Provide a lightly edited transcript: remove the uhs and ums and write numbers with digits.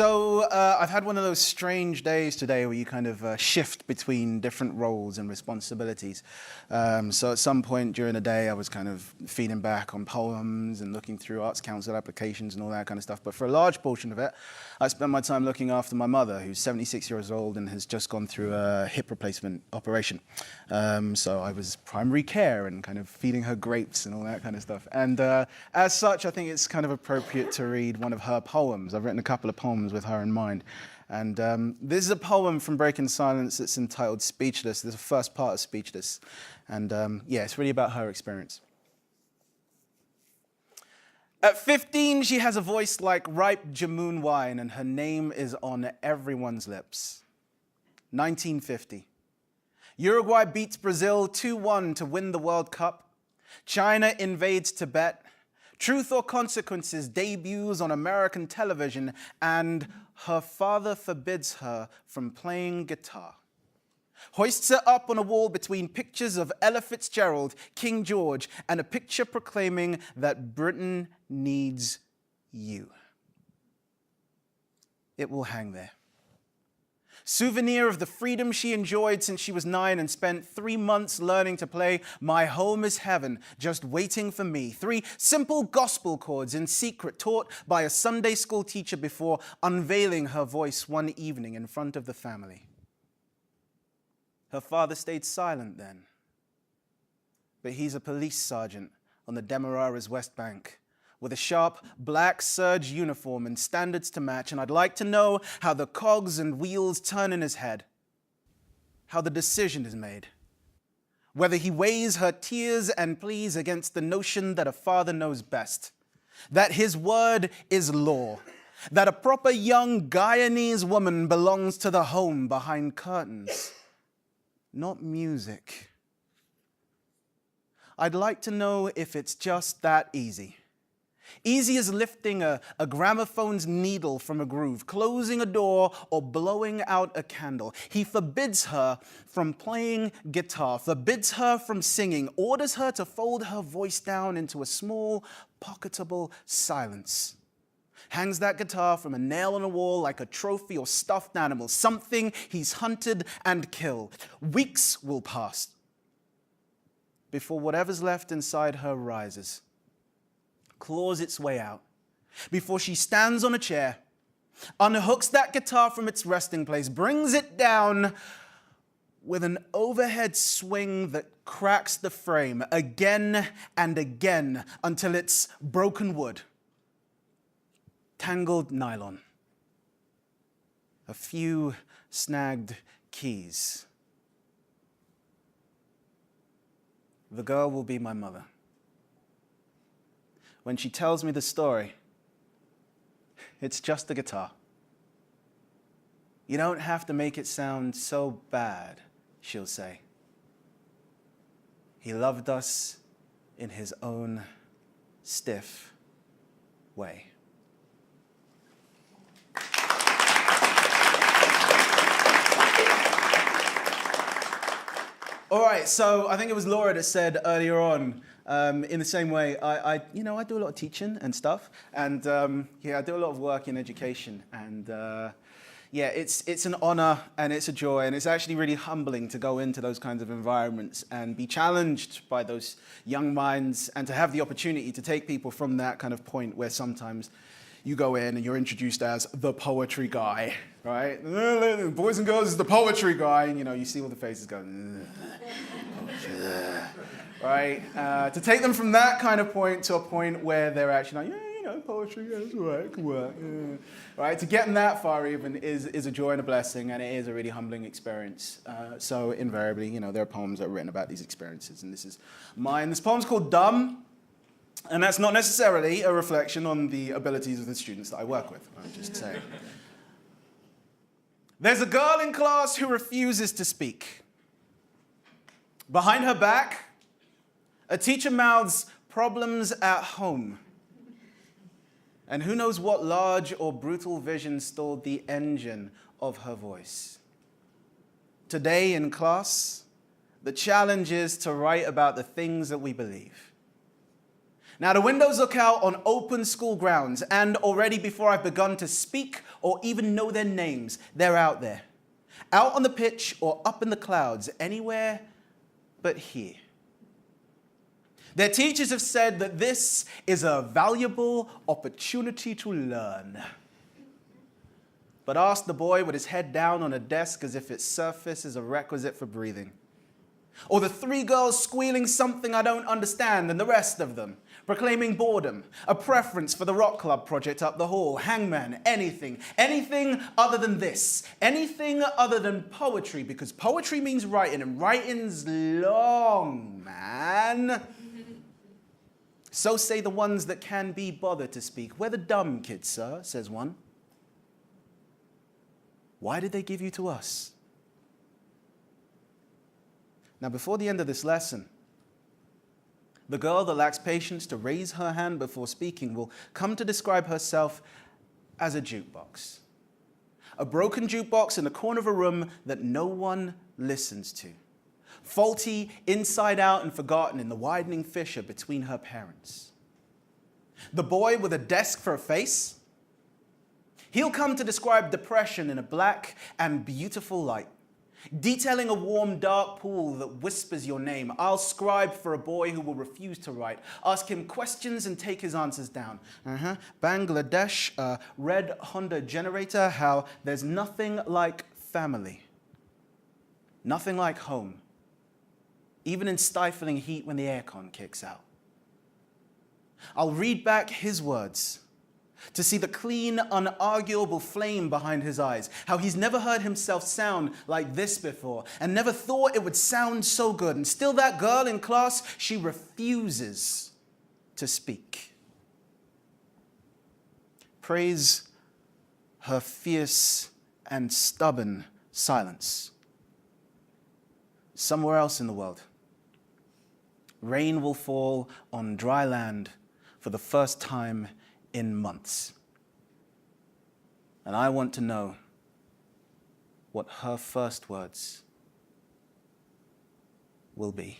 I've had one of those strange days today where you kind of shift between different roles and responsibilities. So at some point during the day, I was kind of feeding back on poems and looking through Arts Council applications and all that kind of stuff. But for a large portion of it, I spent my time looking after my mother, who's 76 years old and has just gone through a hip replacement operation. So I was primary care and kind of feeding her grapes and all that kind of stuff. And as such, I think it's kind of appropriate to read one of her poems. I've written a couple of poems with her in mind. And this is a poem from Breaking Silence that's entitled Speechless. This is the first part of Speechless. And yeah, it's really about her experience. At 15, she has a voice like ripe Jamun wine, and her name is on everyone's lips. 1950. Uruguay beats Brazil 2-1 to win the World Cup. China invades Tibet. Truth or Consequences debuts on American television, and her father forbids her from playing guitar. Hoists her up on a wall between pictures of Ella Fitzgerald, King George, and a picture proclaiming that Britain needs you. It will hang there. Souvenir of the freedom she enjoyed since she was 9 and spent 3 months learning to play My Home is Heaven, Just Waiting for Me. 3 simple gospel chords in secret taught by a Sunday school teacher before unveiling her voice one evening in front of the family. Her father stayed silent then, but he's a police sergeant on the Demerara's West Bank, with a sharp black serge uniform and standards to match, and I'd like to know how the cogs and wheels turn in his head, how the decision is made, whether he weighs her tears and pleas against the notion that a father knows best, that his word is law, that a proper young Guyanese woman belongs to the home behind curtains, not music. I'd like to know if it's just that easy. Easy as lifting a gramophone's needle from a groove, closing a door, or blowing out a candle. He forbids her from playing guitar, forbids her from singing, orders her to fold her voice down into a small, pocketable silence. Hangs that guitar from a nail on a wall like a trophy or stuffed animal, something he's hunted and killed. Weeks will pass before whatever's left inside her rises, claws its way out, before she stands on a chair, unhooks that guitar from its resting place, brings it down with an overhead swing that cracks the frame again and again until it's broken wood, tangled nylon, a few snagged keys. The girl will be my mother. When she tells me the story, it's just a guitar. You don't have to make it sound so bad, she'll say. He loved us in his own stiff way. All right, so I think it was Laura that said earlier on, in the same way, I do a lot of teaching and stuff, and yeah, I do a lot of work in education, and yeah, it's an honor and it's a joy, and it's actually really humbling to go into those kinds of environments and be challenged by those young minds, and to have the opportunity to take people from that kind of point where sometimes you go in and you're introduced as the poetry guy, right? Boys and girls is the poetry guy, and you see all the faces going, right? To take them from that kind of point to a point where they're actually like, yeah, poetry, yeah, it's all right, it can work. Yeah. Right? To get them that far even is a joy and a blessing, and it is a really humbling experience. So invariably, there are poems that are written about these experiences, and this is mine. This poem's called Dumb. And that's not necessarily a reflection on the abilities of the students that I work with, I'm just saying. There's a girl in class who refuses to speak. Behind her back, a teacher mouths problems at home. And who knows what large or brutal vision stalled the engine of her voice. Today in class, the challenge is to write about the things that we believe. Now the windows look out on open school grounds, and already before I've begun to speak or even know their names, they're out there. Out on the pitch or up in the clouds, anywhere but here. Their teachers have said that this is a valuable opportunity to learn. But ask the boy with his head down on a desk as if its surface is a requisite for breathing. Or the three girls squealing something I don't understand and the rest of them proclaiming boredom, a preference for the rock club project up the hall, hangman, anything other than this, anything other than poetry, because poetry means writing and writing's long, man. So say the ones that can be bothered to speak. We're the dumb kids, sir, says one. Why did they give you to us? Now, before the end of this lesson, the girl that lacks patience to raise her hand before speaking will come to describe herself as a jukebox. A broken jukebox in the corner of a room that no one listens to. Faulty, inside out, and forgotten in the widening fissure between her parents. The boy with a desk for a face, he'll come to describe depression in a black and beautiful light. Detailing a warm, dark pool that whispers your name. I'll scribe for a boy who will refuse to write. Ask him questions and take his answers down. Bangladesh, red Honda generator, how there's nothing like family. Nothing like home. Even in stifling heat when the aircon kicks out. I'll read back his words. To see the clean, unarguable flame behind his eyes. How he's never heard himself sound like this before and never thought it would sound so good. And still that girl in class, she refuses to speak. Praise her fierce and stubborn silence. Somewhere else in the world, rain will fall on dry land for the first time in months. And I want to know what her first words will be.